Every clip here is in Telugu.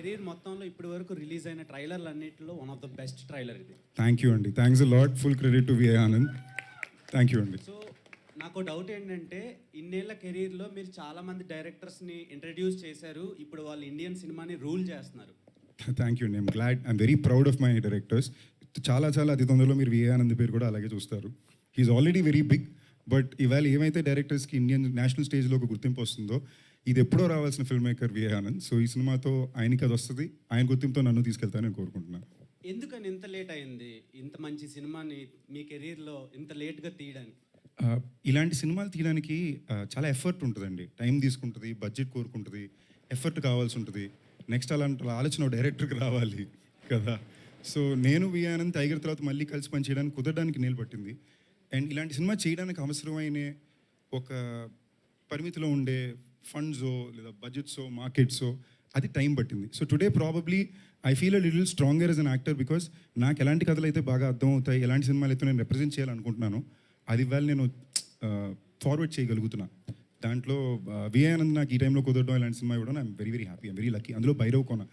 కెరీర్ మొత్తంలో ఇప్పటి వరకు రిలీజ్ అయిన ట్రైలర్లు అన్నింటిలో one of the best trailer ఇది. థ్యాంక్ యూ అండి, thanks a lot, full credit to VI Anand. Thank you అండి. సో నాకు డౌట్ ఏంటంటే ఇన్నేళ్ల కెరీర్లో మీరు చాలామంది డైరెక్టర్స్ని ఇంట్రడ్యూస్ చేశారు, ఇప్పుడు వాళ్ళు ఇండియన్ సినిమాని రూల్ చేస్తున్నారు. థ్యాంక్ యూ అండి, I'm glad, I'm very proud of my directors. చాలా చాలా అతి తొందరలో మీరు విఐ ఆనంద్ పేరు కూడా అలాగే చూస్తారు. He is already very big, but ఇవాళ ఏమైతే డైరెక్టర్స్కి ఇండియన్ నేషనల్ స్టేజ్లో ఒక గుర్తింపు వస్తుందో ఇది ఎప్పుడో రావాల్సిన film maker VI Anand. So ఈ సినిమాతో ఆయనకి అది వస్తుంది, ఆయన గుర్తింపుతో నన్ను తీసుకెళ్తానని నేను కోరుకుంటున్నాను. ఎందుకని ఇంత లేట్ అయింది ఇంత మంచి సినిమాని మీ కెరీర్లో ఇంత లేట్గా తీయడానికి? ఇలాంటి సినిమాలు తీయడానికి చాలా ఎఫర్ట్ ఉంటుందండి, టైం తీసుకుంటుంది, బడ్జెట్ కోరుకుంటుంది, ఎఫర్ట్ కావాల్సి ఉంటుంది. నెక్స్ట్ అలాంటి ఆలోచన డైరెక్టర్కి రావాలి కదా. సో నేను విఐ ఆనంద్ టైగర్ తర్వాత మళ్ళీ కలిసి పని చేయడానికి కుదరడానికి నీళ్ళు పట్టింది. అండ్ ఇలాంటి సినిమా చేయడానికి అవసరమైన ఒక పరిమితిలో ఉండే ఫండ్సో లేదా బడ్జెట్సో మార్కెట్సో అది టైం పట్టింది. So today probably I feel a little stronger as an actor, because నాకు ఎలాంటి కథలు అయితే బాగా అర్థం అవుతాయి, ఎలాంటి సినిమాలు అయితే నేను రిప్రజెంట్ చేయాలనుకుంటున్నాను అది ఇవాళ నేను ఫార్వర్డ్ చేయగలుగుతున్నా. దాంట్లో విఐ ఆనంద్ నాకు ఈ టైంలో కుదరడం, ఇలాంటి సినిమా ఇవ్వడం I'm very very happy, I'm very lucky. అందులో భైరవ్ కోన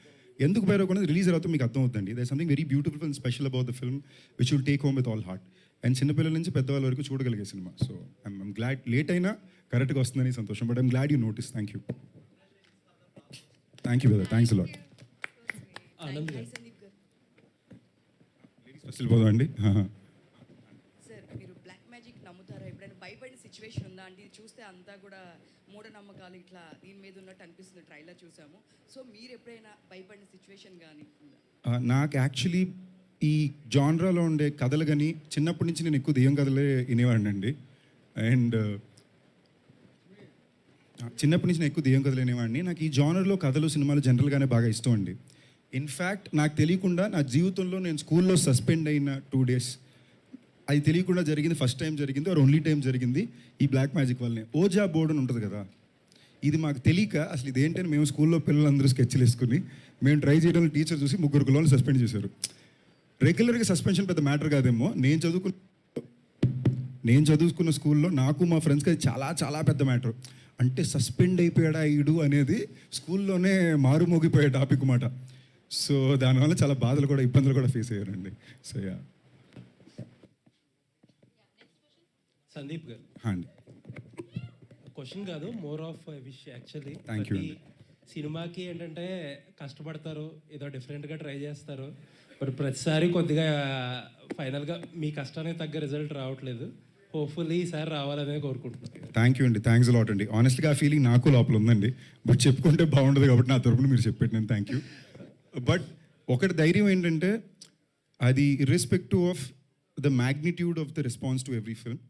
ఎందుకు భైరవ్ కోన రిలీజ్ అవుతూ మీకు అర్థం అవుతుంది. There something very beautiful and special about the film which will take home with all heart. And చిన్నపిల్లల నుంచి పెద్దవాళ్ళ వరకు చూడగలిగే సినిమా. సో ఐఎమ్ గ్లాడ్, లేట్ అయినా కరెక్ట్గా వస్తుందని సంతోషం, but I'm glad you notice. Thank you, thank you brother, thanks a lot. First పోదాం అండి. సార్ మీరు బ్లాక్ మ్యాజిక్ నమ్ముతారా? ఎప్పుడైనా భయపడిన సిచ్యువేషన్ ఉందా అంటే ఇది చూస్తే అంతా కూడా మూఢనమ్మకాలు ఇట్లా దీని మీద ఉన్నట్టు అనిపిస్తుంది, ట్రైలర్ చూసాము. సో మీరు ఎప్పుడైనా భయపడిన సిచ్యువేషన్ కానీ ఉందా? నాకు యాక్చువల్లీ ఈ జాన్రాలో ఉండే కథలు కానీ చిన్నప్పటి నుంచి నేను ఎక్కువ దెయ్యం కథలే వినేవాడిని అండి. అండ్ చిన్నప్పటి నుంచి నేను ఎక్కువ దెయ్యం కథలు వినేవాడిని. నాకు ఈ జానర్లో కథలు సినిమాలు జనరల్గానే బాగా ఇష్టం అండి. ఇన్ఫ్యాక్ట్ నాకు తెలియకుండా నా జీవితంలో నేను స్కూల్లో సస్పెండ్ అయిన 2 days అది తెలియకుండా జరిగింది. ఫస్ట్ టైం జరిగింది, ఆర్ ఓన్లీ టైం జరిగింది ఈ బ్లాక్ మ్యాజిక్ వల్లనే. ఓజా బోర్డు అని ఉంటుంది కదా, ఇది మాకు తెలియక అసలు ఇదేంటని మేము స్కూల్లో పిల్లలందరూ స్కెచ్లు వేసుకుని మేము ట్రై చేయడంలో టీచర్ చూసి 3 పిల్లలు సస్పెండ్ చేశారు. రెగ్యులర్గా సస్పెన్షన్ పెద్ద మ్యాటర్ కాదేమో, నేను చదువుకున్న స్కూల్లో నాకు మా ఫ్రెండ్స్కి అది చాలా చాలా పెద్ద మ్యాటర్. అంటే సస్పెండ్ అయిపోయాడా ఈడు అనేది స్కూల్లోనే మారుమోగిపోయే టాపిక్ మాట. సో దానివల్ల చాలా బాధలు కూడా ఇబ్బందులు కూడా ఫేస్ అయ్యారండి. So yeah. సందీప్ గారు అండి, క్వశ్చన్ కాదు, more of wish actually. Thank you అండి. సినిమాకి ఏంటంటే కష్టపడతారు, ఏదో డిఫరెంట్గా ట్రై చేస్తారు, బట్ ప్రతిసారి కొద్దిగా ఫైనల్గా మీ కష్టానికి తగ్గ రిజల్ట్ రావట్లేదు. హోప్ఫుల్లీ ఈసారి రావాలనే కోరుకుంటున్నాను. థ్యాంక్ యూ అండి, థ్యాంక్స్ అలాట్ అండి. ఆనెస్ట్గా ఆ ఫీలింగ్ నాకు లోపల ఉందండి, బట్ చెప్పుకుంటే బాగుంటుంది కాబట్టి నా తరపున మీరు చెప్పాను, థ్యాంక్ యూ. బట్ ఒకటి ధైర్యం ఏంటంటే అది irrespective of the magnitude of the response to every film,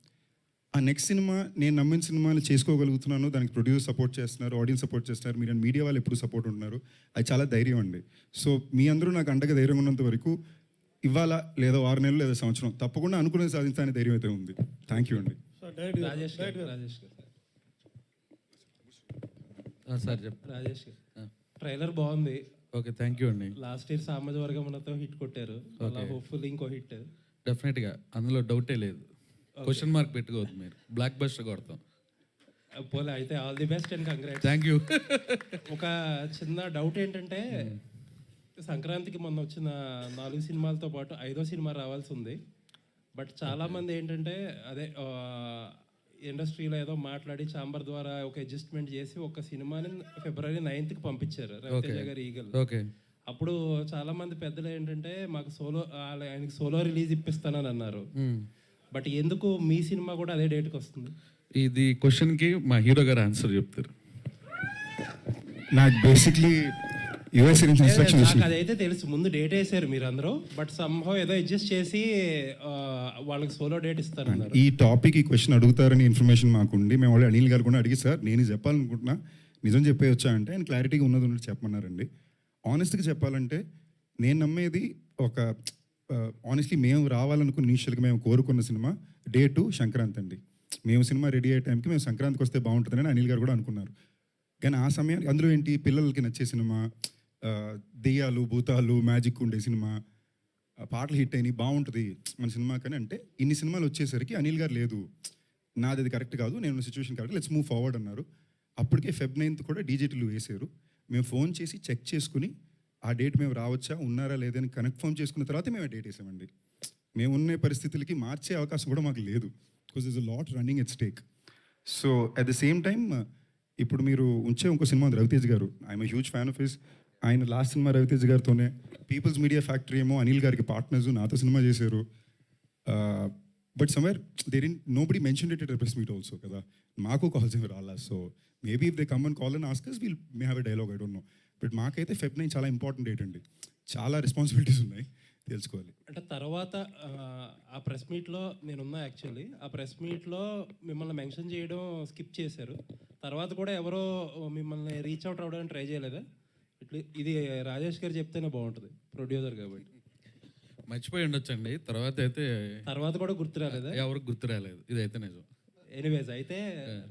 ఆ నెక్స్ట్ సినిమా నేను నమ్మిన సినిమాలు చేసుకోగలుగుతున్నాను, దానికి ప్రొడ్యూసర్ సపోర్ట్ చేస్తున్నారు, ఆడియన్స్ సపోర్ట్ చేస్తున్నారు, మీరు మీడియా వాళ్ళు ఎప్పుడు సపోర్ట్ ఉంటున్నారు, అది చాలా ధైర్యం అండి. సో మీ అందరూ నాకు అండగా ధైర్యం ఉన్నంత వరకు ఇవాళ లేదా 6 నెలలు లేదా సంవత్సరం తప్పకుండా అనుకునేది సాధించాలనే ధైర్యం అయితే ఉంది. థ్యాంక్ యూ అండి. రాజేష్ గారు ట్రైలర్ బాగుంది. ఓకే, థ్యాంక్ యూ అండి. లాస్ట్ ఇయర్ సామాజిక వర్గంతో హిట్ కొట్టారు, అలా హోప్ఫుల్లీ ఇంకో హిట్ డెఫినెట్గా, అందులో డౌటే లేదు. క్వశ్చన్ మార్క్ పెట్టుకోవద్దు, మీరు బ్లాక్ బస్టర్ కొడతాం. పోలే అయితే all the best and congrats. Thank you. ఒక చిన్న డౌట్ ఏంటంటే సంక్రాంతికి మొన్న వచ్చిన 4 సినిమాలతో పాటు 5వ సినిమా రావాల్సి ఉంది. బట్ చాలామంది ఏంటంటే అదే ఇండస్ట్రీలో ఏదో మాట్లాడి చాంబర్ ద్వారా ఒక అడ్జస్ట్మెంట్ చేసి ఒక సినిమాని February 9th పంపించారు, రవితేజ గారి ఈగల్. ఓకే, అప్పుడు చాలా మంది పెద్దలు ఏంటంటే మాకు ఆయనకి సోలో రిలీజ్ ఇప్పిస్తానని అన్నారు. బట్ ఎందుకు మీ సినిమా కూడా అదే డేట్కి వస్తుంది? ఇది క్వశ్చన్కి మా హీరో గారు ఆన్సర్ చెప్తారు. నాకు బేసిక్లీ యుఎస్ నుంచి ఇన్స్ట్రక్షన్ నాకు అదైతే తెలుసు, ముందు డేట్ వేసారు మీరు అందరూ, బట్ సంహౌ ఏదో అడ్జస్ట్ చేసి వాళ్ళకి సోలో డేట్ ఇస్తారన్నారు. ఈ టాపిక్ ఈ క్వశ్చన్ అడుగుతారని ఇన్ఫర్మేషన్ మాకుండి మేము వాళ్ళు అనిల్ గారు కూడా అడిగి సార్ నేను చెప్పాలనుకుంటున్నా, నిజం చెప్పేయొచ్చా అంటే ఆయన క్లారిటీగా ఉన్నది ఉన్నట్టు చెప్పమన్నారండి. ఆనెస్ట్గా చెప్పాలంటే నేను నమ్మేది ఒక ఆనెస్ట్లీ మేము రావాలనుకున్న ఇనిషియల్గా మేము కోరుకున్న సినిమా Day 2 సంక్రాంతి అండి. మేము సినిమా రెడీ అయ్యే టైంకి మేము సంక్రాంతికి వస్తే బాగుంటుందని అనిల్ గారు కూడా అనుకున్నారు. కానీ ఆ సమయానికి అందులో ఏంటి పిల్లలకి నచ్చే సినిమా, దెయ్యాలు భూతాలు మ్యాజిక్ ఉండే సినిమా, పాటలు హిట్ అయినాయి, బాగుంటుంది మన సినిమా. కానీ అంటే ఇన్ని సినిమాలు వచ్చేసరికి అనిల్ గారు లేదు, నాది అది కరెక్ట్ కాదు, నేను situation correct, let's move forward అన్నారు. అప్పటికే Feb 9th కూడా డీజేటీలు వేసారు. మేము ఫోన్ చేసి చెక్ చేసుకుని ఆ డేట్ మేము రావచ్చా ఉన్నారా లేదని కన్ఫర్మ్ చేసుకున్న తర్వాత మేము ఆ డేట్ వేసామండి. మేము ఉన్న పరిస్థితులకి మార్చే అవకాశం కూడా మాకు లేదు, because is a lot running at stake. So at the same time ఇప్పుడు మీరు ఉంచే ఇంకో సినిమా ఉంది రవితేజ్ గారు. I'm huge fan of his. ఆయన లాస్ట్ సినిమా రవితేజ్ గారితోనే. పీపుల్స్ మీడియా ఫ్యాక్టరీ ఏమో అనిల్ గారికి పార్ట్నర్స్, నాతో సినిమా చేశారు. But somewhere there in nobody mention it at press meet also కదా. మాకు కాల్స్ ఏమి రాలా. So maybe if they come and call and Oscars will may have a dialogue, I don't know. But మాకైతే Feb 9 చాలా ఇంపార్టెంట్ డేట్ అండి. చాలా రెస్పాన్సిబిలిటీస్ ఉన్నాయి, తెలుసుకోవాలి. అంటే తర్వాత ఆ ప్రెస్ మీట్లో నేనున్నా యాక్చువల్లీ. ఆ ప్రెస్ మీట్లో మిమ్మల్ని మెన్షన్ చేయడం స్కిప్ చేశారు. తర్వాత కూడా ఎవరో మిమ్మల్ని రీచ్ అవుట్ అవ్వడానికి ట్రై చేయలేదా? ఇది రాజేష్ గారు చెప్తేనే బాగుంటుంది, ప్రొడ్యూసర్ కాబట్టి. మర్చిపోయి ఉండొచ్చండి. తర్వాత కూడా గుర్తు రాలేదా? ఎవరికి గుర్తు రాలేదు, ఇదైతే నిజం. ఎనీవేస్ అయితే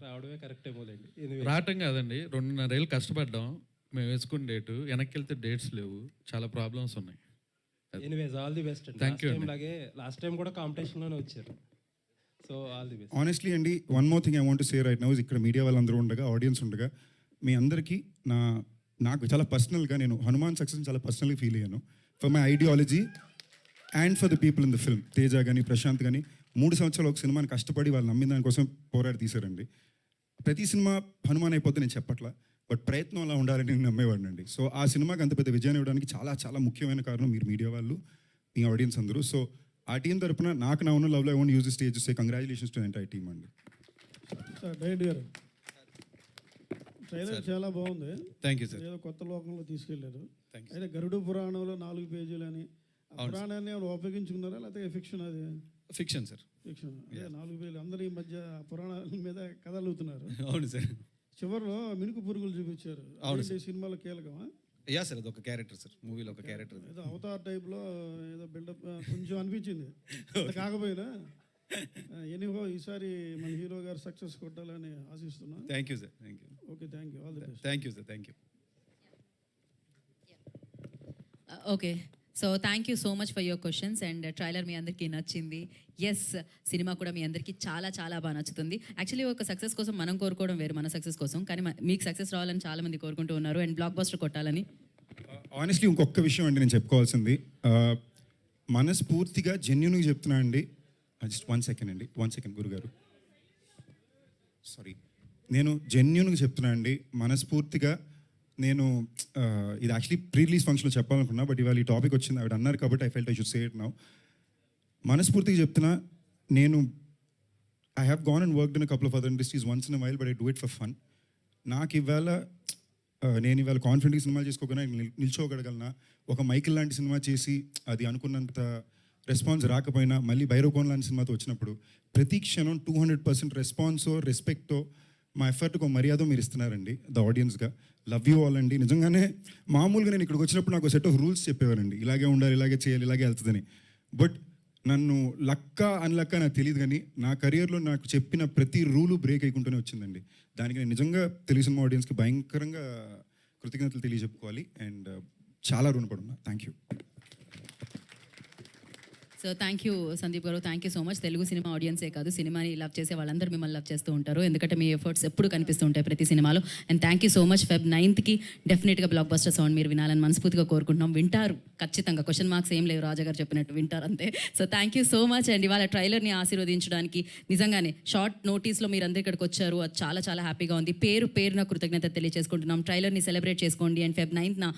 రావడమే కరెక్ట్ ఏమోలేండి. రావటం కాదండి, 2.5 ఏళ్ళు కష్టపడ్డాం. మేము వేసుకున్న డేటు వెనక్కి వెళ్తే డేట్స్ లేవు, చాలా ప్రాబ్లమ్స్ ఉన్నాయి. ఎనీవేస్ ఆల్ ది బెస్ట్ అండి. Thank you అండి. లాగే లాస్ట్ టైం కూడా కాంపిటీషన్లోనే వచ్చారు. So all the best. Honestly అండి, one more thing I want to say right now is, ఇక్కడ మీడియా వాళ్ళందరూ ఉండగా, ఆడియన్స్ ఉండగా, మీ అందరికీ నాకు చాలా పర్సనల్గా, నేను హనుమాన్ సక్సెస్ చాలా పర్సనల్గా ఫీల్ అయ్యాను. For my ideology and for the people in the film. Teja కానీ ప్రశాంత్ కానీ 3 సంవత్సరాలు ఒక సినిమాని కష్టపడి వాళ్ళు నమ్మిన దానికోసం పోరాడి తీశారండి. ప్రతి సినిమా హనుమాన్ అయిపోతే నేను చెప్పట్లా, బట్ ప్రయత్నం అలా ఉండాలని నేను నమ్మేవాడిని అండి. సో ఆ సినిమాకి అంత పెద్ద విజయాన్ని ఇవ్వడానికి చాలా చాలా ముఖ్యమైన కారణం మీరు మీడియా వాళ్ళు, మీ ఆడియన్స్ అందరూ. సో ఆ టీం తరపున నాకు నా ఉన్న లవ్లో I want use the stage to say congratulations to entire team అండి. సార్ డైరెక్ట్ గారు, ట్రైలర్ చాలా బాగుంది. Thank you sir. ఏదో కొత్త లోకంలో తీసుకెళ్లారు. Thank you, అయితే గరుడు పురాణంలో 4 పేజీలు అని, ఆ పురాణాన్ని ఏమైనా ఉపయోగించుకున్నారా లేకపోతే ఫిక్షన్? అది ఫిక్షన్ సార్. ఫిక్షన్. అదే 4 పేజీలు. అందరూ ఈ మధ్య ఆ పురాణాల మీద కథలు అవుతున్నారు. అవును సార్. చివరిలో మినుకు పురుగులు చూపించారు. అవును అదేంటి సినిమాలో కీలకమా? యా సార్, అది ఒక క్యారెక్టర్ సార్, మూవీలో ఒక క్యారెక్టర్. ఏదో అవతార్ టైప్లో ఏదో బిల్డప్ కొంచెం అనిపించింది. అంత కాకపోయినా ఎనీహో ఈసారి మన హీరో గారు సక్సెస్ కొట్టాలని ఆశిస్తున్నా. Thank you sir. Thank you. Okay, thank you. All the best. Thank you sir. Thank you. Okay, so thank you so much for your questions. And trailer మీ అందరికీ నచ్చింది. ఎస్, సినిమా కూడా మీ అందరికీ చాలా చాలా బాగా నచ్చుతుంది. యాక్చువల్లీ ఒక సక్సెస్ కోసం మనం కోరుకోవడం వేరు, మన సక్సెస్ కోసం. కానీ మీకు సక్సెస్ రావాలని చాలా మంది కోరుకుంటూ ఉన్నారు, అండ్ బ్లాక్ బస్టర్ కొట్టాలని. ఆనెస్ట్లీ ఇంకొక విషయం అండి నేను చెప్పుకోవాల్సింది. మనస్ఫూర్తిగా జెన్యున్గా చెప్తున్నా అండి. జస్ట్ 1 సెకండ్ అండి, 1 సెకండ్ గురుగారు, సారీ. నేను జెన్యున్గా చెప్తున్నా అండి, మనస్ఫూర్తిగా. నేను ఇది యాక్చువల్లీ ప్రీ రిలీజ్ ఫంక్షన్లో చెప్పాలనుకున్నా, బట్ ఇవాళ ఈ టాపిక్ వచ్చింది, ఆవిడ అన్నారు కాబట్టి I felt I should say it now. మనస్ఫూర్తిగా చెప్తున్నా, నేను I have gone and worked in couple of other industries once in while, but I do it for fun. నాకు ఇవాళ నేను ఇవాళ కాన్ఫిడెంట్గా సినిమాలు చేసుకోకుండా నిల్చోగలగలనా, ఒక మైకిల్ లాంటి సినిమా చేసి అది అనుకున్నంత రెస్పాన్స్ రాకపోయినా మళ్ళీ భైరవకోన్ లాంటి సినిమాతో వచ్చినప్పుడు ప్రతి క్షణం 200% రెస్పాన్సో రెస్పెక్టో మా ఎఫర్ట్కి ఒక మర్యాద మీరు ఇస్తున్నారండి ద ఆడియన్స్గా. లవ్ యూ ఆల్ అండి. నిజంగానే మామూలుగా నేను ఇక్కడికి వచ్చినప్పుడు నాకు సెట్ ఆఫ్ రూల్స్ చెప్పేవారండి, ఇలాగే ఉండాలి, ఇలాగే చేయాలి, ఇలాగే వెళ్తుందని. బట్ నన్ను లక్క అన్లక్క నాకు తెలియదు, కానీ నా కెరియర్లో నాకు చెప్పిన ప్రతి రూలు బ్రేక్ అయ్యకుంటూనే వచ్చిందండి. దానికి నేను నిజంగా తెలుగు సినిమా ఆడియన్స్కి భయంకరంగా కృతజ్ఞతలు తెలియజెప్పుకోవాలి, అండ్ చాలా రుణపడున్నా. Thank you. So thank you Sandeep గారు, thank you so much. Telugu cinema ఆడియన్సే కాదు, సినిమాని లవ్ చేసే వాళ్ళందరూ మిమ్మల్ని లవ్ చేస్తూ ఉంటారు, ఎందుకంటే మీ ఎఫర్ట్స్ ఎప్పుడు కనిపిస్తూ ఉంటాయి ప్రతి సినిమాలో. And thank you so much. Feb 9th డెఫినెట్గా బ్లాక్ బస్టర్ సౌండ్ మీరు వినాలని మనస్ఫూర్తిగా కోరుకుంటున్నాం. వింటారు ఖచ్చితంగా, క్వశ్చన్ మార్క్స్ ఏం లేవు, రాజా గారు చెప్పినట్టు వింటారు అంతే. So thank you so much. And ఇవాళ ట్రైలర్ని ఆశీర్వదించడానికి నిజంగానే షార్ట్ నోటీస్లో మీరు అందరు ఇక్కడికి వచ్చారు, అది చాలా చాలా హ్యాపీగా ఉంది. పేరున కృతజ్ఞత తెలియజేసుకుంటున్నాం. ట్రైలర్ని సెలబ్రేట్ చేసుకోండి, అండ్ Feb 9th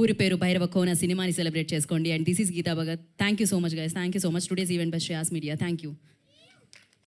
ఊరి పేరు భైరవకోన సినిమాని సెలబ్రేట్ చేసుకోండి. And this is Geetha Bhagat. Thank you so much guys. Thank you so much. Today's event by Shreyas Media. Thank you.